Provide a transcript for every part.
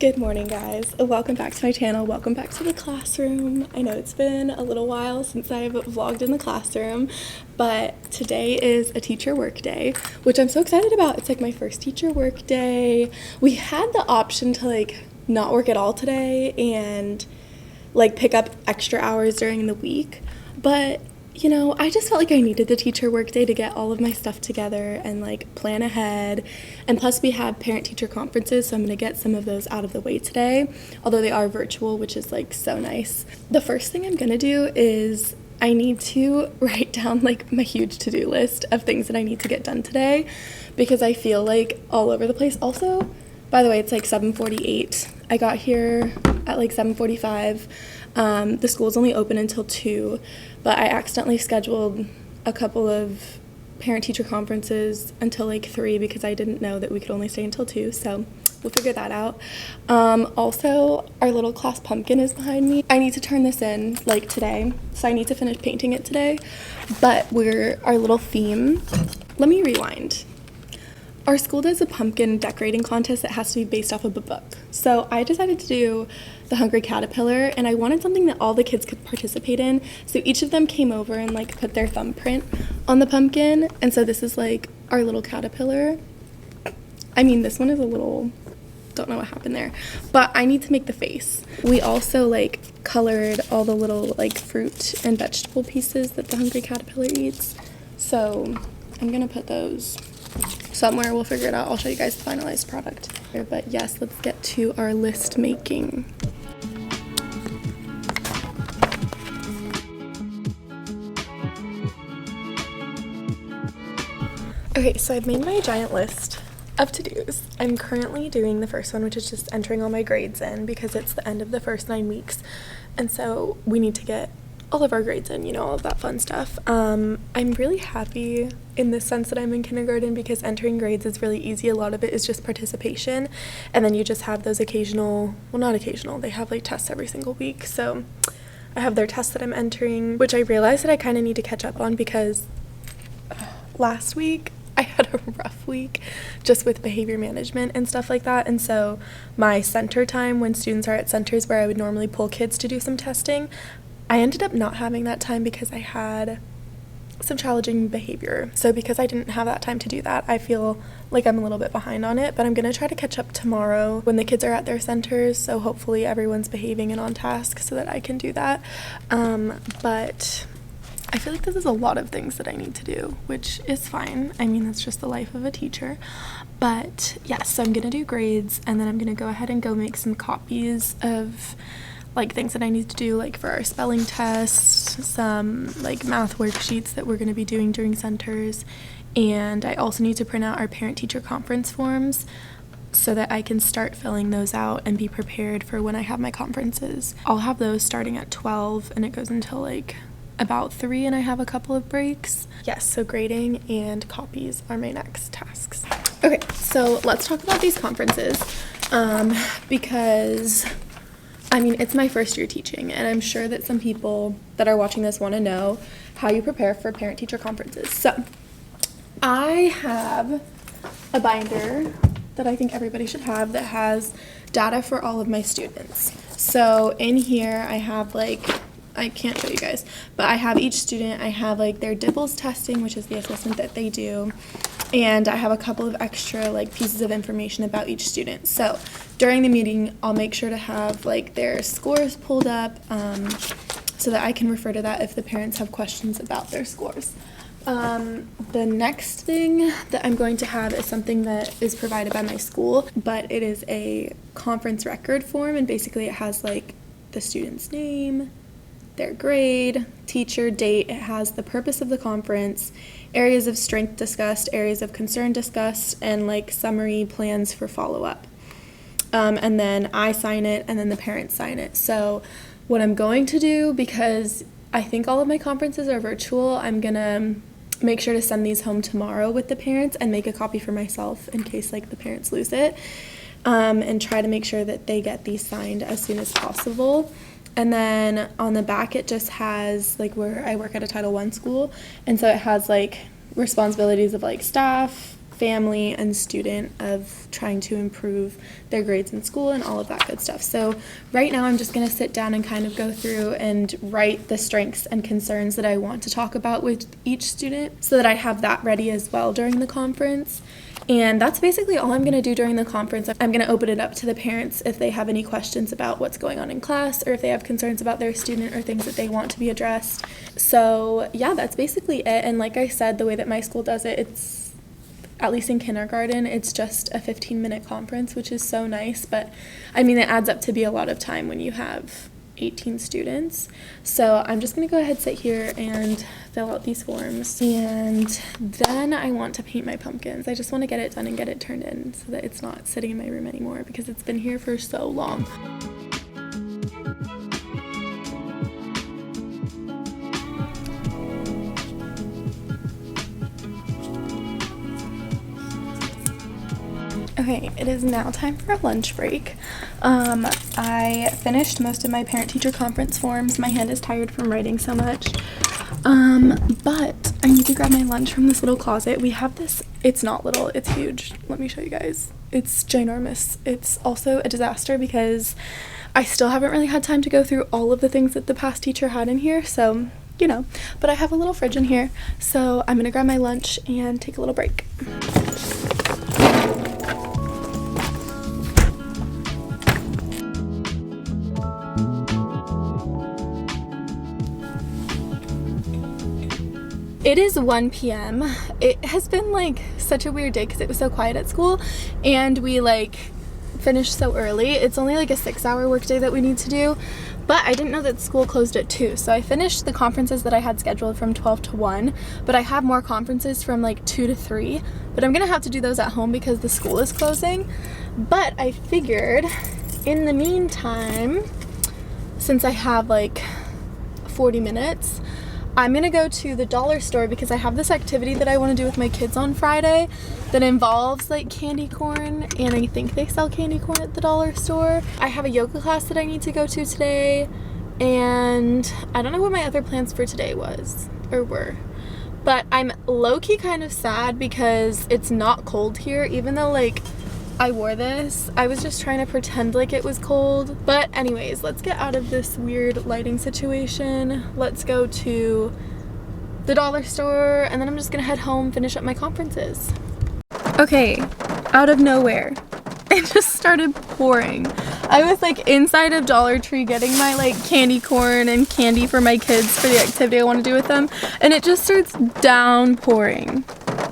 Good morning, guys. Welcome back to my channel. Welcome back to the classroom. I know it's been a little while since I've vlogged in the classroom, but today is a teacher work day, which I'm so excited about. It's like my first teacher work day. We had the option to not work at all today and pick up extra hours during the week, but I just felt like I needed the teacher work day to get all of my stuff together and plan ahead. And plus we have parent-teacher conferences, so I'm going to get some of those out of the way today, although they are virtual, which is so nice. The first thing I'm going to do is I need to write down my huge to-do list of things that I need to get done today, because I feel all over the place. Also, by the way, it's 7:48. I got here at 7:45. The school's only open until 2, but I accidentally scheduled a couple of parent-teacher conferences until 3 because I didn't know that we could only stay until 2, so we'll figure that out. Also, our little class pumpkin is behind me. I need to turn this in today, so I need to finish painting it today, but our little theme, let me rewind. Our school does a pumpkin decorating contest that has to be based off of a book. So I decided to do The Hungry Caterpillar, and I wanted something that all the kids could participate in. So each of them came over and put their thumbprint on the pumpkin. And so this is our little caterpillar. I mean, this one is a little, don't know what happened there, but I need to make the face. We also colored all the little fruit and vegetable pieces that the Hungry Caterpillar eats. So I'm gonna put those somewhere. We'll figure it out. I'll show you guys the finalized product. But yes, let's get to our list making. Okay, so I've made my giant list of to-dos. I'm currently doing the first one, which is just entering all my grades in because it's the end of the first 9 weeks. And so we need to get all of our grades in, all of that fun stuff. I'm really happy in the sense that I'm in kindergarten because entering grades is really easy. A lot of it is just participation, and then you just have those occasional, well, not occasional, they have tests every single week. So I have their tests that I'm entering, which I realized that I kind of need to catch up on because last week I had a rough week just with behavior management and stuff like that. And so my center time, when students are at centers where I would normally pull kids to do some testing, I ended up not having that time because I had some challenging behavior. So because I didn't have that time to do that, I feel like I'm a little bit behind on it, but I'm going to try to catch up tomorrow when the kids are at their centers, so hopefully everyone's behaving and on task so that I can do that. But I feel like this is a lot of things that I need to do, which is fine. I mean, that's just the life of a teacher. But yes, so I'm going to do grades, and then I'm going to go ahead and go make some copies of things that I need to do for our spelling test, some math worksheets that we're going to be doing during centers, and I also need to print out our parent-teacher conference forms so that I can start filling those out and be prepared for when I have my conferences. I'll have those starting at 12 and it goes until about 3, and I have a couple of breaks. Yes, so grading and copies are my next tasks. Okay, so let's talk about these conferences because I mean, it's my first year teaching, and I'm sure that some people that are watching this want to know how you prepare for parent-teacher conferences. So I have a binder that I think everybody should have that has data for all of my students. So in here I have I can't show you guys, but I have each student, I have their DIBELS testing, which is the assessment that they do, and I have a couple of extra pieces of information about each student. So during the meeting, I'll make sure to have their scores pulled up so that I can refer to that if the parents have questions about their scores. The next thing that I'm going to have is something that is provided by my school, but it is a conference record form, and basically it has the student's name, their grade, teacher, date. It has the purpose of the conference, areas of strength discussed, areas of concern discussed, and summary plans for follow-up. And then I sign it, and then the parents sign it. So what I'm going to do, because I think all of my conferences are virtual, I'm gonna make sure to send these home tomorrow with the parents and make a copy for myself in case the parents lose it, and try to make sure that they get these signed as soon as possible. And then on the back it just has where I work at a Title I school, and so it has responsibilities of staff, family and student of trying to improve their grades in school and all of that good stuff. So right now I'm just going to sit down and kind of go through and write the strengths and concerns that I want to talk about with each student so that I have that ready as well during the conference. And that's basically all I'm going to do during the conference. I'm going to open it up to the parents if they have any questions about what's going on in class or if they have concerns about their student or things that they want to be addressed. So yeah, that's basically it. And like I said, the way that my school does it, it's, at least in kindergarten, it's just a 15-minute conference, which is so nice. But I mean, it adds up to be a lot of time when you have 18 students. So I'm just going to go ahead, sit here, and fill out these forms. And then I want to paint my pumpkins. I just want to get it done and get it turned in so that it's not sitting in my room anymore because it's been here for so long. Okay, it is now time for a lunch break. I finished most of my parent-teacher conference forms. My hand is tired from writing so much. But I need to grab my lunch from this little closet. We have this, it's not little, it's huge. Let me show you guys. It's ginormous. It's also a disaster because I still haven't really had time to go through all of the things that the past teacher had in here, so, you know. But I have a little fridge in here, so I'm gonna grab my lunch and take a little break. It is 1 p.m. It has been like such a weird day because it was so quiet at school and we like finished so early. It's only like a 6-hour workday that we need to do, but I didn't know that school closed at 2. So I finished the conferences that I had scheduled from 12 to 1, but I have more conferences from like 2 to 3, but I'm gonna have to do those at home because the school is closing. But I figured in the meantime, since I have like 40 minutes, I'm gonna go to the dollar store because I have this activity that I want to do with my kids on Friday that involves like candy corn, and I think they sell candy corn at the dollar store. I have a yoga class that I need to go to today, and I don't know what my other plans for today were. But I'm low-key kind of sad because it's not cold here, even though like I wore this. I was just trying to pretend like it was cold. But anyways, let's get out of this weird lighting situation. Let's go to the dollar store and then I'm just gonna head home, finish up my conferences. Okay, out of nowhere, it just started pouring. I was like inside of Dollar Tree getting my like candy corn and candy for my kids for the activity I want to do with them, and it just starts downpouring.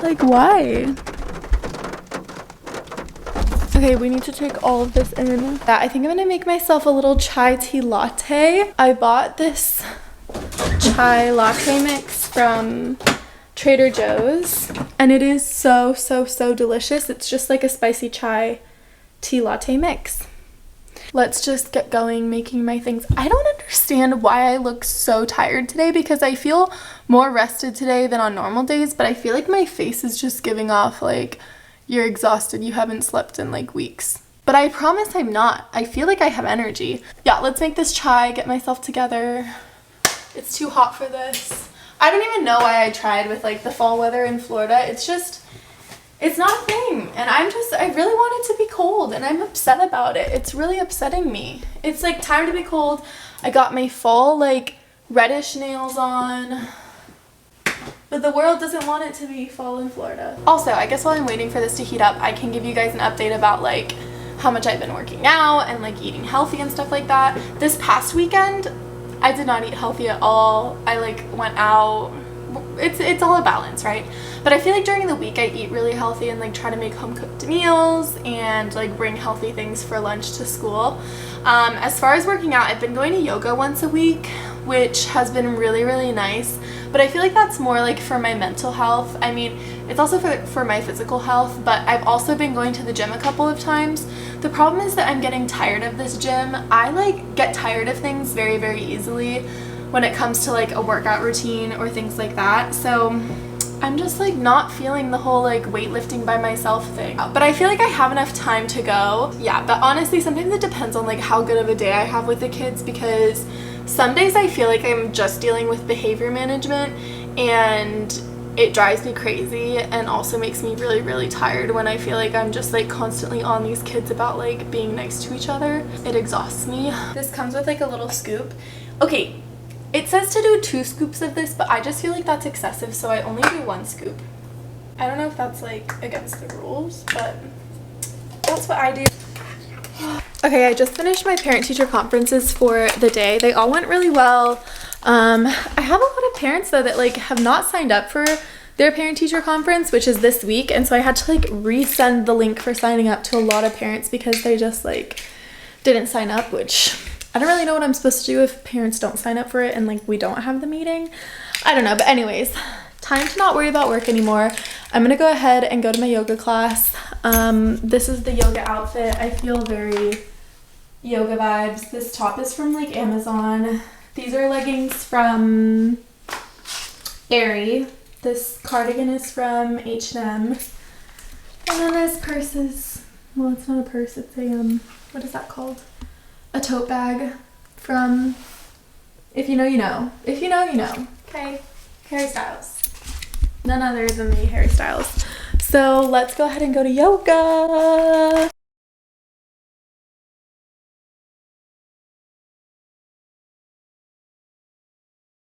Like, why? Okay, we need to take all of this in. I think I'm gonna make myself a little chai tea latte. I bought this chai latte mix from Trader Joe's and it is so delicious. It's just like a spicy chai tea latte mix. Let's just get going making my things. I don't understand why I look so tired today because I feel more rested today than on normal days, but I feel like my face is just giving off like, you're exhausted, you haven't slept in like weeks. But I promise I'm not. I feel like I have energy. Yeah, let's make this chai, get myself together. It's too hot for this. I don't even know why I tried with like the fall weather in Florida. It's not a thing. And I really want it to be cold and I'm upset about it. It's really upsetting me. It's like time to be cold. I got my fall like reddish nails on. But the world doesn't want it to be fall in Florida. Also, I guess while I'm waiting for this to heat up, I can give you guys an update about like how much I've been working out and like eating healthy and stuff like that. This past weekend, I did not eat healthy at all. I like went out. It's all a balance, right? But I feel like during the week I eat really healthy and like try to make home cooked meals and like bring healthy things for lunch to school. As far as working out, I've been going to yoga once a week, which has been really nice. But I feel like that's more like for my mental health. I mean, it's also for my physical health, but I've also been going to the gym a couple of times. The problem is that I'm getting tired of this gym. I like get tired of things very easily when it comes to like a workout routine or things like that. So I'm just like not feeling the whole like weightlifting by myself thing. But I feel like I have enough time to go. Yeah, but honestly, sometimes it depends on like how good of a day I have with the kids, because some days I feel like I'm just dealing with behavior management and it drives me crazy and also makes me really, really tired when I feel like I'm just like constantly on these kids about like being nice to each other. It exhausts me. This comes with like a little scoop. Okay, it says to do 2 scoops of this, but I just feel like that's excessive, so I only do 1 scoop. I don't know if that's like against the rules, but that's what I do. Okay, I just finished my parent-teacher conferences for the day. They all went really well. I have a lot of parents though that like have not signed up for their parent-teacher conference, which is this week, and so I had to like resend the link for signing up to a lot of parents because they just like didn't sign up, which I don't really know what I'm supposed to do if parents don't sign up for it and like we don't have the meeting. I don't know, but anyways, time to not worry about work anymore. I'm gonna go ahead and go to my yoga class. This is the yoga outfit. I feel very yoga vibes. This top is from like Amazon. These are leggings from Aerie. This cardigan is from H&M. And then this purse is, well, it's not a purse, it's a, what is that called? A tote bag from, if you know, you know. If you know, you know. Okay, Harry Styles. None other than the Harry Styles. So let's go ahead and go to yoga.